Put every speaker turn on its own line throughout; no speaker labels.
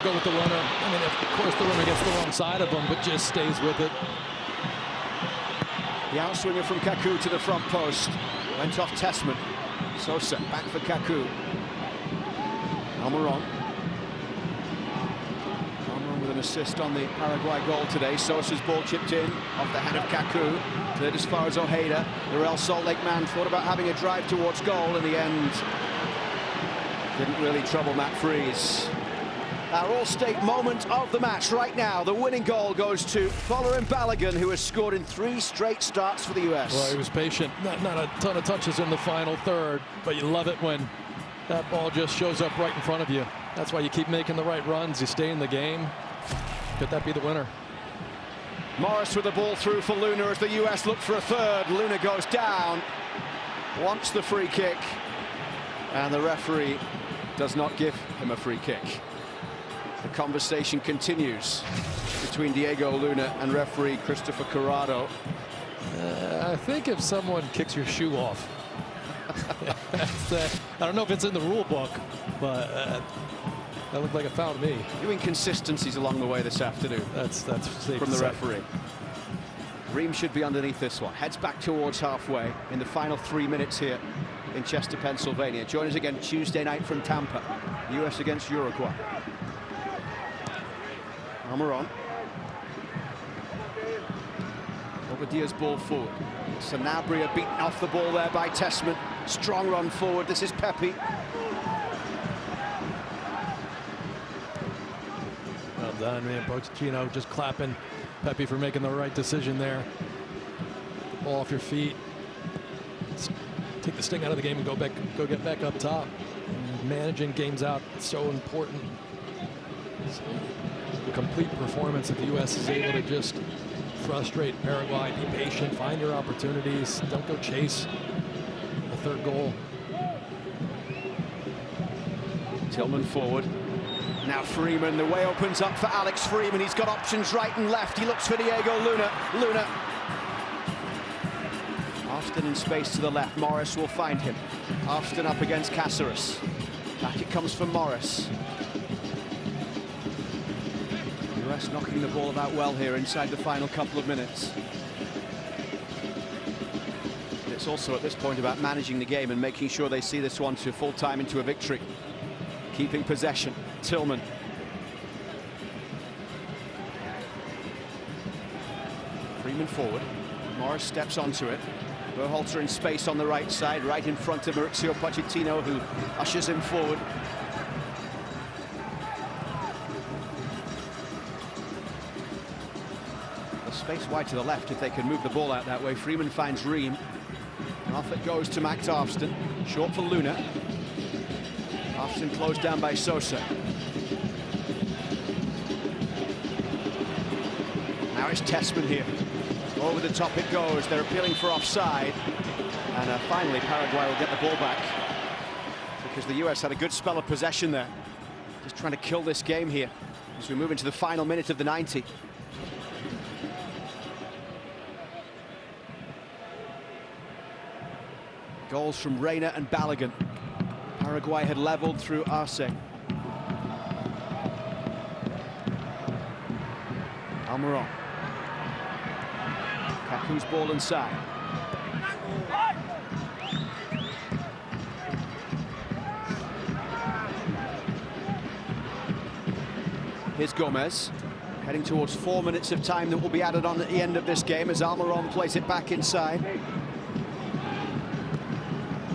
Go with the runner. I mean, of course, the runner gets the wrong side of him, but just stays with it.
The outswinger from Kaku to the front post. Went off Tessmann. Sosa back for Kaku. Almiron. Almiron with an assist on the Paraguay goal today. Sosa's ball chipped in off the hand of Kaku. Cleared as far as Ojeda. The Real Salt Lake man thought about having a drive towards goal. In the end, didn't really trouble Matt Freese. Our all-state moment of the match right now. The winning goal goes to Folarin Balogun, who has scored in 3 straight starts for the US.
Well, he was patient. Not a ton of touches in the final third, but you love it when that ball just shows up right in front of you. That's why you keep making the right runs. You stay in the game. Could that be the winner?
Morris with the ball through for Luna as the US look for a third. Luna goes down, wants the free kick, and the referee does not give him a free kick. The conversation continues between Diego Luna and referee Christopher Corrado.
I think if someone kicks your shoe off, I don't know if it's in the rule book, but that looked like a foul to me.
Few inconsistencies along the way this afternoon.
That's safe
from the
to say.
referee. Ream should be underneath this one. Heads back towards halfway in the final 3 minutes here in Chester, Pennsylvania. Join us again Tuesday night from Tampa. US against Uruguay. Almiron. Bobadilla's ball forward. Sanabria beaten off the ball there by Tessmann. Strong run forward. This is Pepi.
Well done, man. Pochettino just clapping Pepi for making the right decision there. Get the ball off your feet. Take the sting out of the game and go get back up top. And managing games out, it's so important. The complete performance that the U.S. is able to just frustrate Paraguay, be patient, find your opportunities, don't go chase the third goal.
Tillman forward. Now Freeman, the way opens up for Alex Freeman. He's got options right and left. He looks for Diego Luna. Luna. Austin in space to the left. Morris will find him. Austin up against Cáceres. Back it comes for Morris. US knocking the ball about well here inside the final couple of minutes. It's also at this point about managing the game and making sure they see this one to full time into a victory. Keeping possession. Tillman. Freeman forward. Morris steps onto it. Berhalter in space on the right side, right in front of Mauricio Pochettino, who ushers him forward. Space wide to the left if they can move the ball out that way. Freeman finds Ream. And off it goes to Max Arfsten. Short for Luna. Arfsten closed down by Sosa. Now it's Tessmann here. Over the top it goes. They're appealing for offside. And finally Paraguay will get the ball back, because the US had a good spell of possession there. Just trying to kill this game here as we move into the final minute of the 90. Goals from Reina and Balogun. Paraguay had leveled through Arce. Almiron. Kaku's ball inside. Here's Gomez. Heading towards 4 minutes of time that will be added on at the end of this game as Almiron plays it back inside.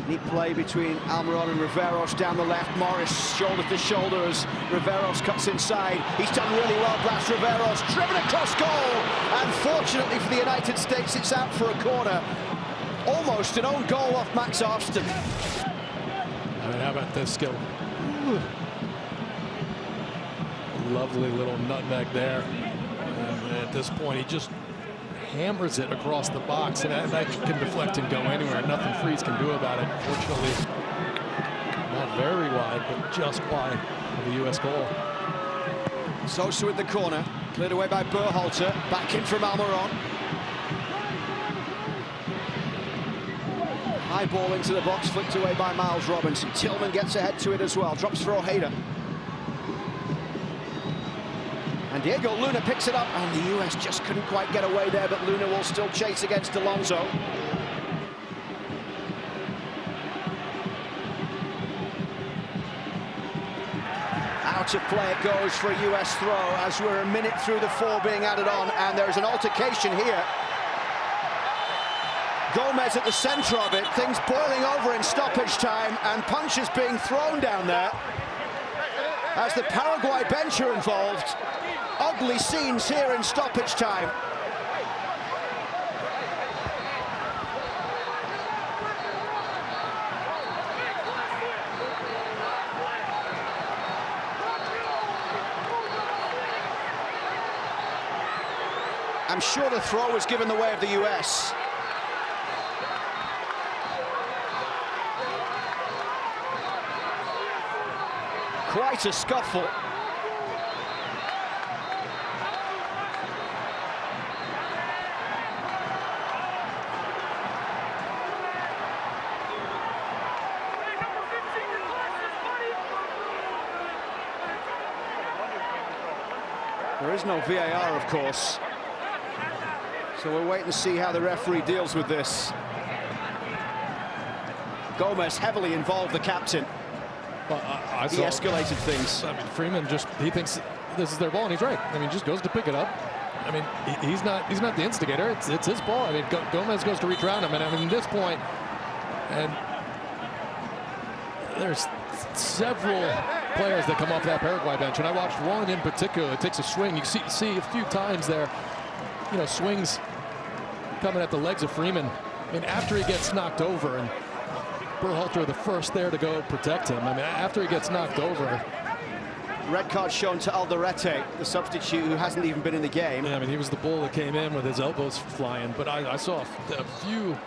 Neat play between Almiron and Riveros down the left. Morris shoulder to shoulder as Riveros cuts inside. He's done really well, Blas Riveros, driven across goal. And fortunately for the United States, it's out for a corner. Almost an own goal off Max Arfsten.
I mean, how about this skill? Ooh. Lovely little nutmeg there. And at this point, he just hammers it across the box, and that can deflect and go anywhere. Nothing Freese can do about it. Fortunately, not very wide, but just wide of the U.S. goal.
Sosa with the corner, cleared away by Berhalter. Back in from Almiron. High ball into the box, flicked away by Miles Robinson. Tillman gets ahead to it as well, drops for Ojeda. And Diego Luna picks it up, and the US just couldn't quite get away there, but Luna will still chase against Alonso. Out of play it goes for a US throw as we're a minute through the 4 being added on, and there's an altercation here. Gomez at the centre of it, things boiling over in stoppage time, and punches being thrown down there as the Paraguay bench are involved. Ugly scenes here in stoppage time. I'm sure the throw was given the way of the US. Quite a scuffle. There is no VAR, of course. So we'll wait and see how the referee deals with this. Gomez heavily involved, the captain.
Well,
he escalated things.
I mean, Freeman he thinks this is their ball, and he's right. I mean, just goes to pick it up. I mean, he's not the instigator. It's his ball. I mean, Gomez goes to reach around him, and I mean, at this point, and there's several players that come off that Paraguay bench, and I watched one in particular that takes a swing. You see a few times there, you know, swings coming at the legs of Freeman. I mean, after he gets knocked over, and Berhalter the first there to go protect him. I mean, after he gets knocked over.
Red card shown to Alderete, the substitute who hasn't even been in the game.
Yeah, I mean, he was the bull that came in with his elbows flying, but I saw a few.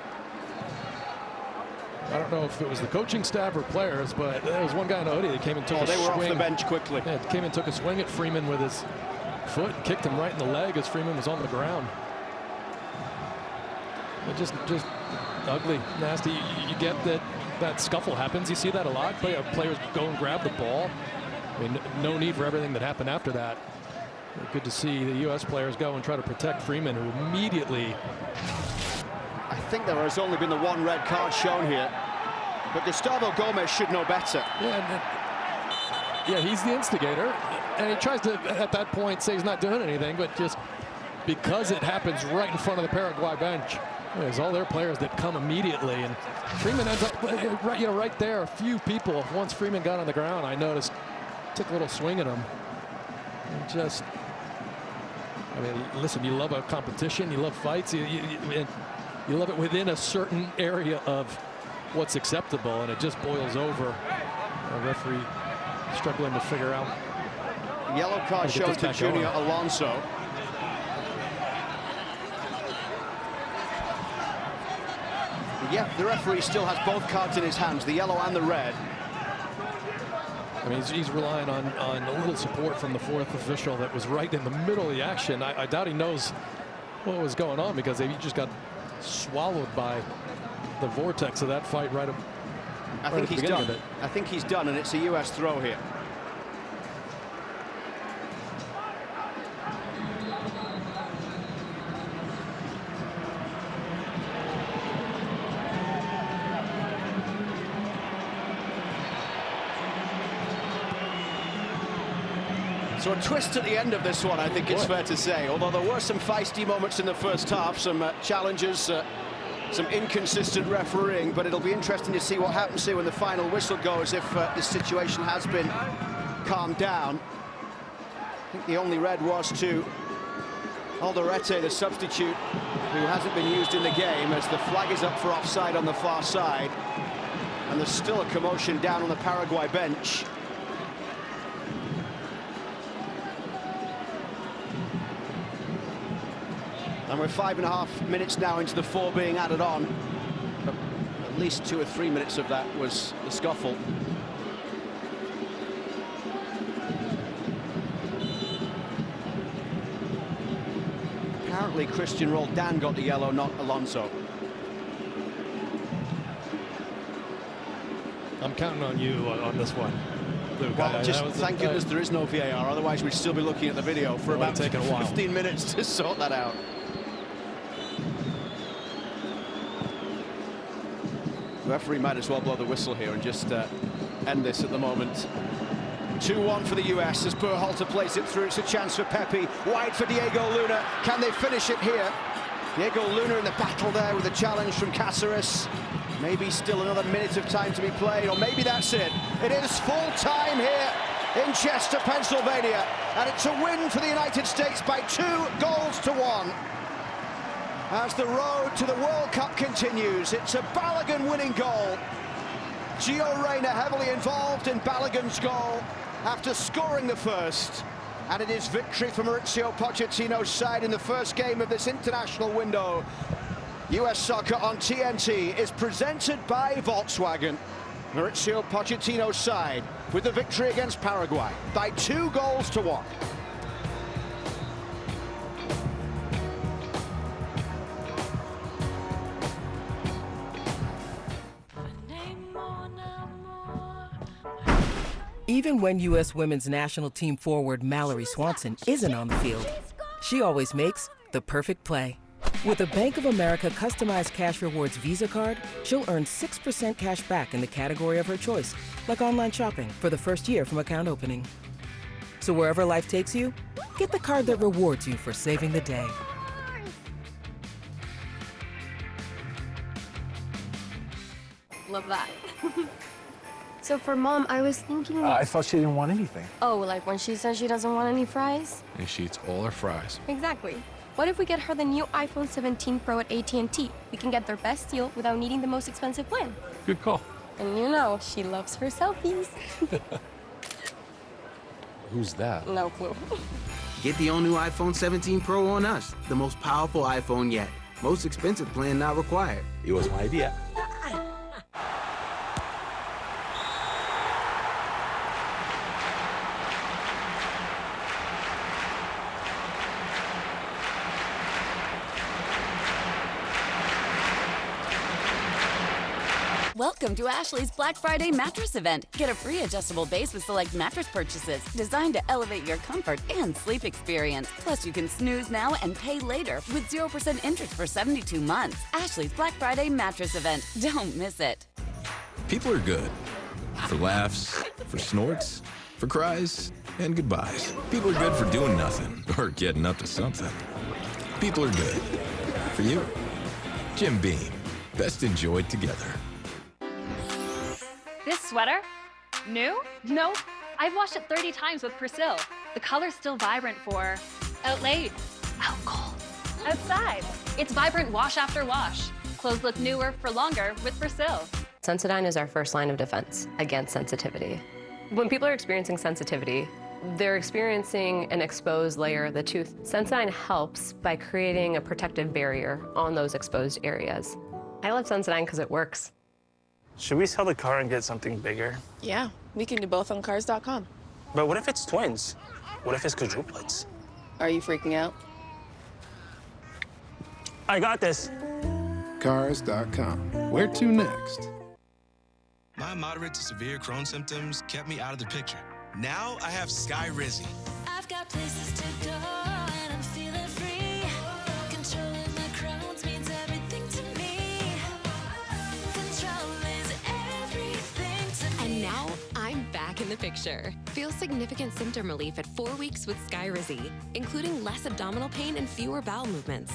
I don't know if it was the coaching staff or players, but there was one guy in Odie that came and took a swing.
They were off the bench quickly.
Yeah, came and took a swing at Freeman with his foot, kicked him right in the leg as Freeman was on the ground. It just ugly, nasty. You get that scuffle happens. You see that a lot. Players go and grab the ball. I mean, no need for everything that happened after that. Good to see the U.S. players go and try to protect Freeman, who immediately.
I think there has only been the one red card shown here, but Gustavo Gomez should know better.
Yeah, he's the instigator, and he tries to, at that point, say he's not doing anything, but just because it happens right in front of the Paraguay bench, there's all their players that come immediately, and Freeman ends up right there. A few people, once Freeman got on the ground, I noticed, took a little swing at him. And just, I mean, listen, you love a competition, you love fights, you love it within a certain area of what's acceptable, and it just boils over. A referee struggling to figure out.
Yellow card shown to Junior Alonso. Yeah, the referee still has both cards in his hands, the yellow and the red.
I mean, he's relying on a little support from the fourth official that was right in the middle of the action. I doubt he knows what was going on, because he just got swallowed by the vortex of that fight right at the beginning of it.
I think he's done, and it's a U.S. throw here. So a twist at the end of this one, I think it's fair to say. Although there were some feisty moments in the first half, some challenges, some inconsistent refereeing, but it'll be interesting to see what happens here when the final whistle goes, if this situation has been calmed down. I think the only red was to Alderete, the substitute, who hasn't been used in the game, as the flag is up for offside on the far side. And there's still a commotion down on the Paraguay bench. And we're 5.5 minutes now into the 4 being added on. But at least 2 or 3 minutes of that was the scuffle. Apparently Christian Roldan got the yellow, not Alonso.
I'm counting on you on this one.
Well, just thank goodness there is no VAR, otherwise we'd still be looking at the video for about
taken a while.
15 minutes to sort that out. The referee might as well blow the whistle here and just end this at the moment. 2-1 for the US as Berhalter plays it through. It's a chance for Pepe. Wide for Diego Luna. Can they finish it here? Diego Luna in the battle there with a challenge from Cáceres. Maybe still another minute of time to be played, or maybe that's it. It is full time here in Chester, Pennsylvania, and it's a win for the United States by 2-1. As the road to the World Cup continues, it's a Balogun winning goal. Gio Reyna heavily involved in Balogun's goal after scoring the first. And it is victory for Mauricio Pochettino's side in the first game of this international window. US Soccer on TNT is presented by Volkswagen. Mauricio Pochettino's side with the victory against Paraguay by 2-1.
Even when U.S. women's national team forward Mallory Swanson isn't on the field, she always makes the perfect play. With a Bank of America customized cash rewards Visa card, she'll earn 6% cash back in the category of her choice, like online shopping for the first year from account opening. So wherever life takes you, get the card that rewards you for saving the day.
Love that. So for Mom, I was thinking...
I thought she didn't want anything.
Oh, like when she says she doesn't want any fries?
And she eats all her fries.
Exactly. What if we get her the new iPhone 17 Pro at AT&T? We can get their best deal without needing the most expensive plan.
Good call.
And you know, she loves her selfies.
Who's that?
No clue.
Get the all-new iPhone 17 Pro on us, the most powerful iPhone yet. Most expensive plan not required.
It was my idea.
Welcome to Ashley's Black Friday mattress event. Get a free adjustable base with select mattress purchases designed to elevate your comfort and sleep experience. Plus, you can snooze now and pay later with 0% interest for 72 months. Ashley's Black Friday mattress event. Don't miss it.
People are good. For laughs, for snorts, for cries, and goodbyes. People are good for doing nothing or getting up to something. People are good. For you. Jim Beam. Best enjoyed together.
This sweater? New? No. I've washed it 30 times with Persil. The color's still vibrant for out late, out cold, outside. It's vibrant wash after wash. Clothes look newer for longer with Persil.
Sensodyne is our first line of defense against sensitivity. When people are experiencing sensitivity, they're experiencing an exposed layer of the tooth. Sensodyne helps by creating a protective barrier on those exposed areas. I love Sensodyne because it works.
Should we sell the car and get something bigger?
Yeah, we can do both on Cars.com.
But what if it's twins? What if it's quadruplets?
Are you freaking out?
I got this.
Cars.com. Where to next?
My moderate to severe Crohn's symptoms kept me out of the picture. Now I have Skyrizi.
I've got places to go and I'm feeling free. Controlling my Crohn's means everything to me. Control is everything to me.
And now I'm back in the picture. Feel significant symptom relief at 4 weeks with Skyrizi, including less abdominal pain and fewer bowel movements.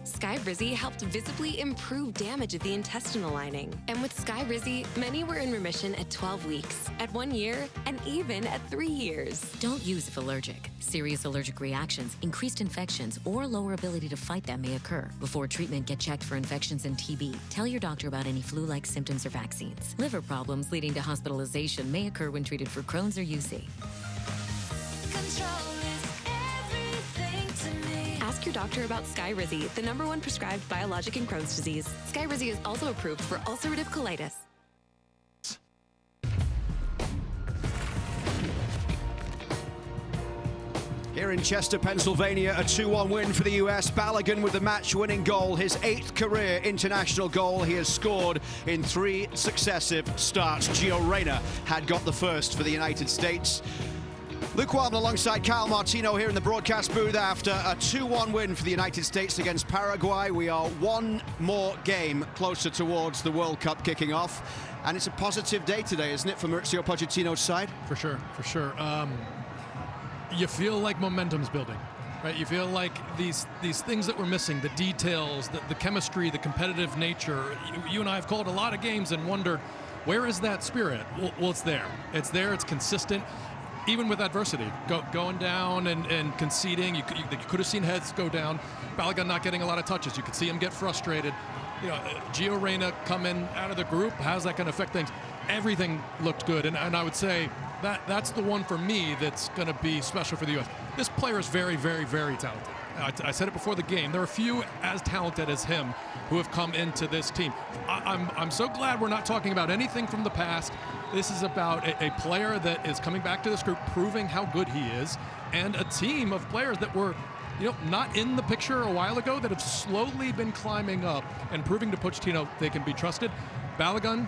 Skyrizi helped visibly improve damage of the intestinal lining. And with Skyrizi, many were in remission at 12 weeks, at 1 year, and even at 3 years.
Don't use if allergic. Serious allergic reactions, increased infections, or lower ability to fight them may occur. Before treatment, get checked for infections and TB. Tell your doctor about any flu-like symptoms or vaccines. Liver problems leading to hospitalization may occur when treated for Crohn's or UC.
Control is everything to me.
Ask your doctor about Skyrizi, the #1 prescribed biologic in Crohn's disease. Skyrizi is also approved for ulcerative colitis.
Here in Chester, Pennsylvania, a 2-1 win for the US. Balogun with the match-winning goal, his 8th career international goal he has scored in 3 successive starts. Gio Reyna had got the first for the United States. Luke Wildman alongside Kyle Martino here in the broadcast booth after a 2-1 win for the United States against Paraguay. We are one more game closer towards the World Cup kicking off. And it's a positive day today, isn't it, for Mauricio Pochettino's side?
For sure, for sure. You feel like momentum's building, right? You feel like these things that we're missing, the details, the chemistry, the competitive nature. You and I have called a lot of games and wondered, where is that spirit? Well, it's there. It's there. It's consistent, even with adversity. Going down and conceding. You could have seen heads go down. Balogun not getting a lot of touches. You could see him get frustrated. Gio Reyna coming out of the group. How's that going to affect things? Everything looked good, and I would say that's the one for me that's going to be special for the U.S. This player is very, very, very talented. I said it before the game. There are few as talented as him who have come into this team. I'm so glad we're not talking about anything from the past. This is about a player that is coming back to this group, proving how good he is, and a team of players that were not in the picture a while ago that have slowly been climbing up and proving to Pochettino they can be trusted. Balogun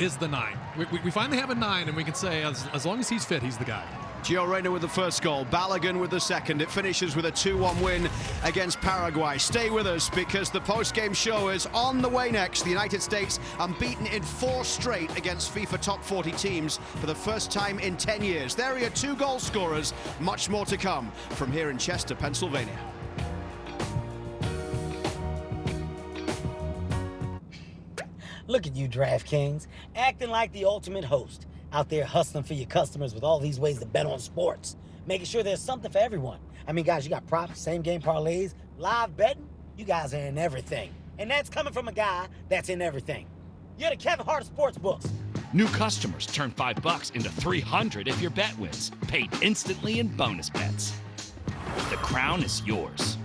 is the 9. We finally have a 9, and we can say as long as he's fit, he's the guy.
Gio Reyna with the first goal, Balogun with the second. It finishes with a 2-1 win against Paraguay. Stay with us because the post-game show is on the way next. The United States unbeaten in 4 straight against FIFA top 40 teams for the first time in 10 years. There are your 2 goal scorers. Much more to come from here in Chester, Pennsylvania.
Look at you, DraftKings, acting like the ultimate host. Out there hustling for your customers with all these ways to bet on sports, making sure there's something for everyone. I mean, guys, you got props, same-game parlays, live betting. You guys are in everything. And that's coming from a guy that's in everything. You're the Kevin Hart of sportsbooks.
New customers turn $5 into $300 if your bet wins, paid instantly in bonus bets. The crown is yours.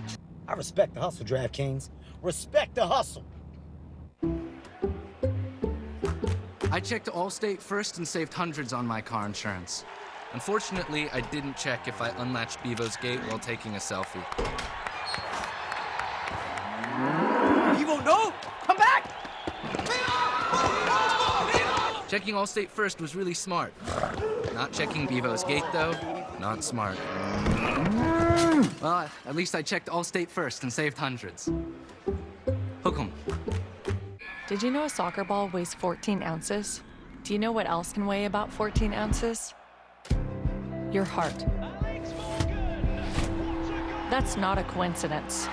I respect the hustle, DraftKings. Respect the hustle.
I checked Allstate first and saved hundreds on my car insurance. Unfortunately, I didn't check if I unlatched Bevo's gate while taking a selfie.
Bevo, no! Come back!
Checking Allstate first was really smart. Not checking Bevo's gate, though, not smart. Well, at least I checked Allstate first and saved hundreds. Hook 'em.
Did you know a soccer ball weighs 14 ounces? Do you know what else can weigh about 14 ounces? Your heart. That's not a coincidence.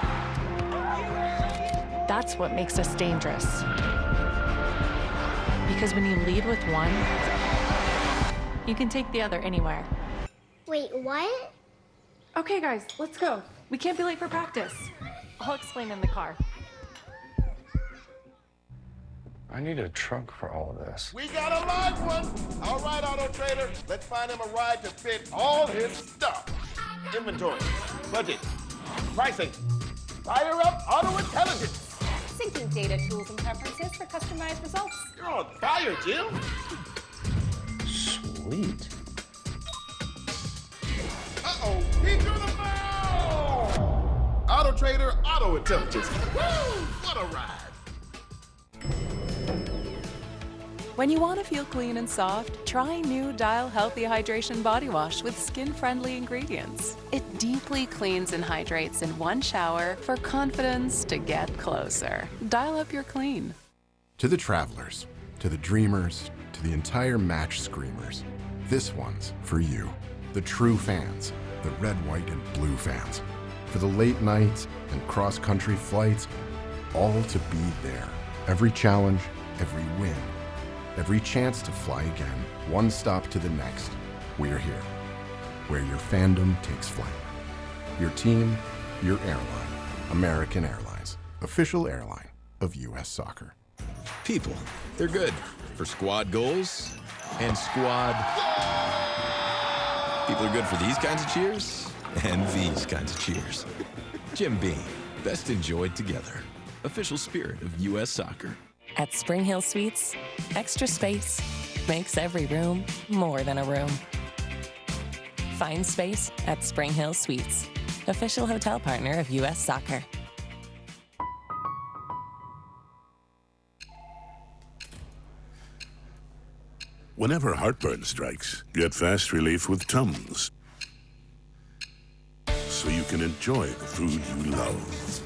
That's what makes us dangerous. Because when you lead with one, you can take the other anywhere.
Wait, what?
Okay, guys, let's go. We can't be late for practice. I'll explain in the car.
I need a truck for all of this.
We got a live one. All right, Auto Trader. Let's find him a ride to fit all his stuff. Inventory, budget, pricing. Fire up auto intelligence.
Syncing data, tools, and preferences for customized results.
You're on fire, Jill.
Sweet.
Uh-oh, he threw the ball. Auto Trader, auto intelligence. Woo! What a ride.
When you want to feel clean and soft, try new Dial Healthy Hydration Body Wash with skin-friendly ingredients. It deeply cleans and hydrates in one shower for confidence to get closer. Dial up your clean.
To the travelers, to the dreamers, to the entire match screamers, this one's for you. The true fans, the red, white, and blue fans. For the late nights and cross-country flights, all to be there. Every challenge, every win. Every chance to fly again, one stop to the next. We're here, where your fandom takes flight. Your team, your airline. American Airlines, official airline of U.S. Soccer.
People, they're good for squad goals and squad. People are good for these kinds of cheers and these kinds of cheers. Jim Beam, best enjoyed together. Official spirit of U.S. Soccer.
At Spring Hill Suites, extra space makes every room more than a room. Find space at Spring Hill Suites, official hotel partner of U.S. Soccer.
Whenever heartburn strikes, get fast relief with Tums, so you can enjoy the food you love.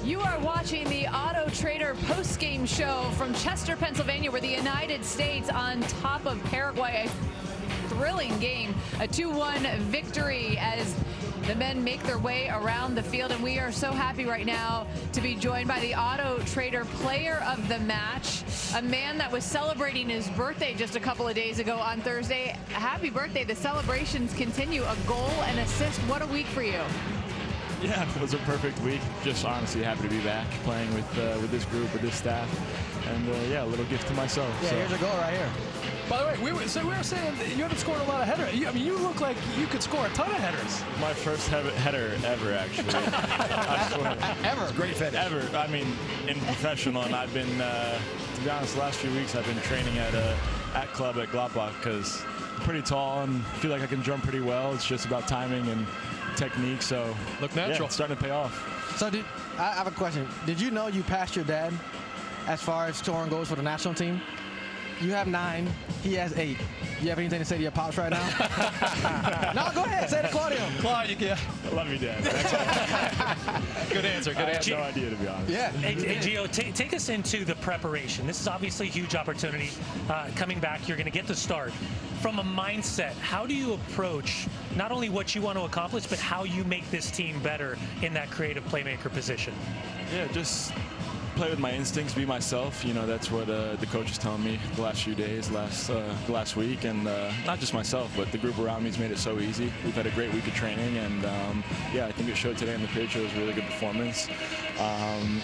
You are watching the Auto Trader post-game show from Chester, Pennsylvania, where the United States on top of Paraguay. A thrilling game, a 2-1 victory as the men make their way around the field. And we are so happy right now to be joined by the Auto Trader player of the match, a man that was celebrating his birthday just a couple of days ago on Thursday. Happy birthday. The celebrations continue. A goal, an assist. What a week for you.
Yeah, it was a perfect week. Just honestly happy to be back playing with this group, with this staff, and yeah, a little gift to myself.
Yeah, so. Here's a goal right here.
By the way, we were saying that you haven't scored a lot of headers. I mean, you look like you could score a ton of headers.
My first header ever, actually. I swear.
Ever? Great finish.
Ever. I mean, in professional, and I've been, to be honest, the last few weeks I've been training at club at Gladbach because I'm pretty tall and feel like I can jump pretty well. It's just about timing and technique, so
look natural.
Yeah, it's starting to pay off.
So I have a question. Did you know you passed your dad as far as scoring goals for the national team? You have 9, he has 8. You have anything to say to your pops right now? No, go ahead, say it to Claudio.
Claudio, yeah.
I love you, Dad.
Good answer, good answer.
I had no idea, to be honest.
Yeah.
Hey, Gio, take us into the preparation. This is obviously a huge opportunity. Coming back, you're going to get the start. From a mindset, how do you approach not only what you want to accomplish, but how you make this team better in that creative playmaker position?
Yeah, just play with my instincts, be myself. You know, that's what the coach is telling me the last few days, last week, and not just myself, but the group around me has made it so easy. We've had a great week of training, and yeah, I think it showed today on the pitch. It was a really good performance.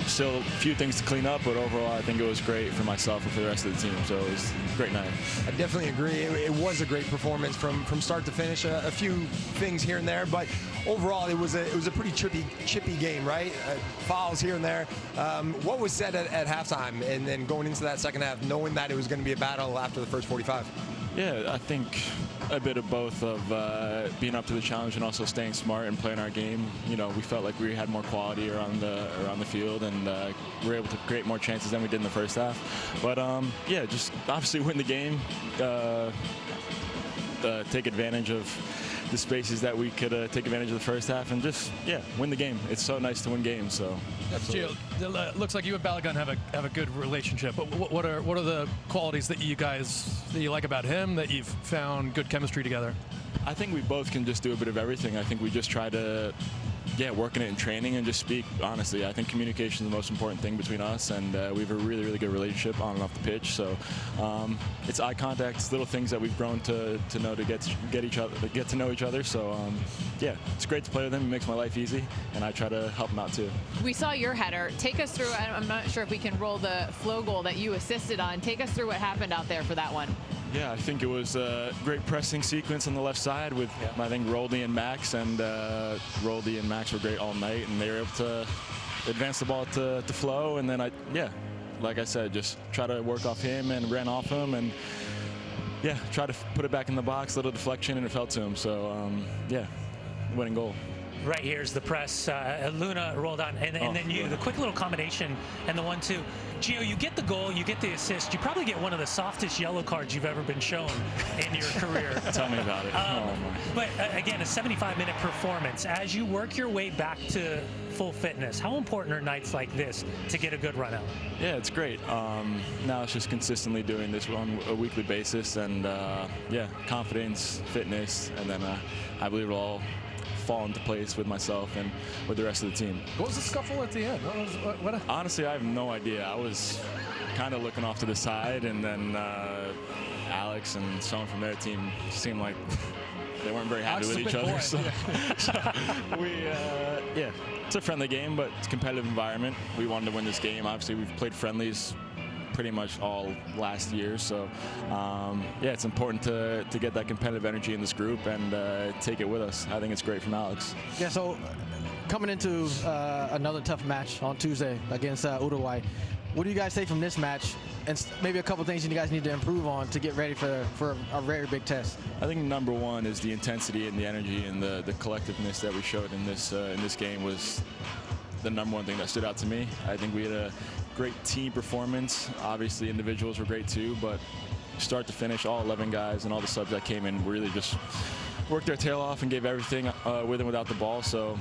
Still a few things to clean up, but overall, I think it was great for myself and for the rest of the team. So it was a great night.
I definitely agree. It was a great performance from start to finish. A few things here and there, but overall, it was a pretty chippy game, right? Fouls here and there. What was said at halftime, and then going into that second half, knowing that it was going to be a battle after the first 45?
Yeah, I think a bit of both of being up to the challenge and also staying smart and playing our game. You know, we felt like we had more quality around the field, and we were able to create more chances than we did in the first half. But yeah, just obviously win the game, take advantage of the spaces that we could take advantage of the first half, and just win the game. It's so nice to win games. So
Gio, it looks like you and Balogun have a good relationship. But what are the qualities that you like about him, that you've found good chemistry together?
I think we both can just do a bit of everything. I think we just try to work in it in training and just speak honestly. I think communication is the most important thing between us, and we have a really, really good relationship on and off the pitch. So it's eye contact, it's little things that we've grown to know to get to know each other. So yeah, it's great to play with him. It makes my life easy, and I try to help him out too.
We saw your header. Take us through, I'm not sure if we can roll the flow goal that you assisted on. Take us through what happened out there for that one.
Yeah, I think it was a great pressing sequence on the left side with, I think, Roldy and Max, and Roldy and Max were great all night, and they were able to advance the ball to Flo, and then like I said, just try to work off him and ran off him, and try to put it back in the box, little deflection, and it fell to him. So winning goal.
Right here's the press. Luna rolled on, and then you, the quick little combination and the 1-2. Gio, you get the goal, you get the assist. You probably get one of the softest yellow cards you've ever been shown in your career.
Tell me about it.
But again, a 75-minute performance. As you work your way back to full fitness, how important are nights like this to get a good run out?
Yeah, it's great. Now it's just consistently doing this on a weekly basis, and confidence, fitness, and then I believe it'll all fall into place with myself and with the rest of the team.
What was the scuffle at the end?
Honestly, I have no idea. I was kind of looking off to the side, and then Alex and someone from their team seemed like they weren't very happy with each other. So yeah, it's a friendly game, but it's a competitive environment. We wanted to win this game. Obviously, we've played friendlies pretty much all last year, so yeah, it's important to get that competitive energy in this group and take it with us. I think it's great from Alex.
Yeah, so coming into another tough match on Tuesday against Uruguay, what do you guys take from this match, and maybe a couple things you guys need to improve on to get ready for a very big test?
I think number one is the intensity and the energy and the collectiveness that we showed in this game was the number one thing that stood out to me. I think we had a great team performance. Obviously, individuals were great too, but start to finish, all 11 guys and all the subs that came in really just worked their tail off and gave everything with and without the ball. So,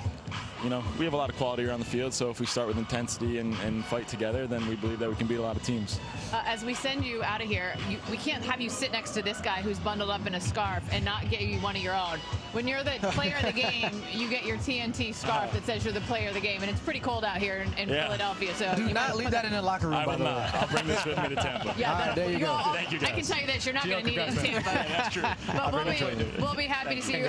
you know, we have a lot of quality around the field, so if we start with intensity and fight together, then we believe that we can beat a lot of teams.
As we send you out of here, we can't have you sit next to this guy who's bundled up in a scarf and not get you one of your own. When you're the player of the game, you get your TNT scarf that says you're the player of the game, and it's pretty cold out here in Philadelphia. So
do not leave that in the locker room, by the way.
I'll bring this with me to Tampa.
Yeah,
all right, there you go.
Thank you, guys.
I can tell you this, you're not going to need it in Tampa.
That's true.
But we'll be happy to see you.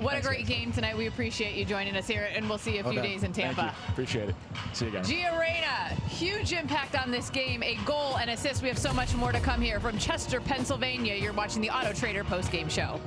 What a great game tonight. We appreciate you joining us here, and we'll see you a few days in Tampa.
Thank you. Appreciate it. See you guys.
Gio Reyna, huge impact on this game, a goal and assist. We have so much more to come here from Chester, Pennsylvania. You're watching the Auto Trader post-game show.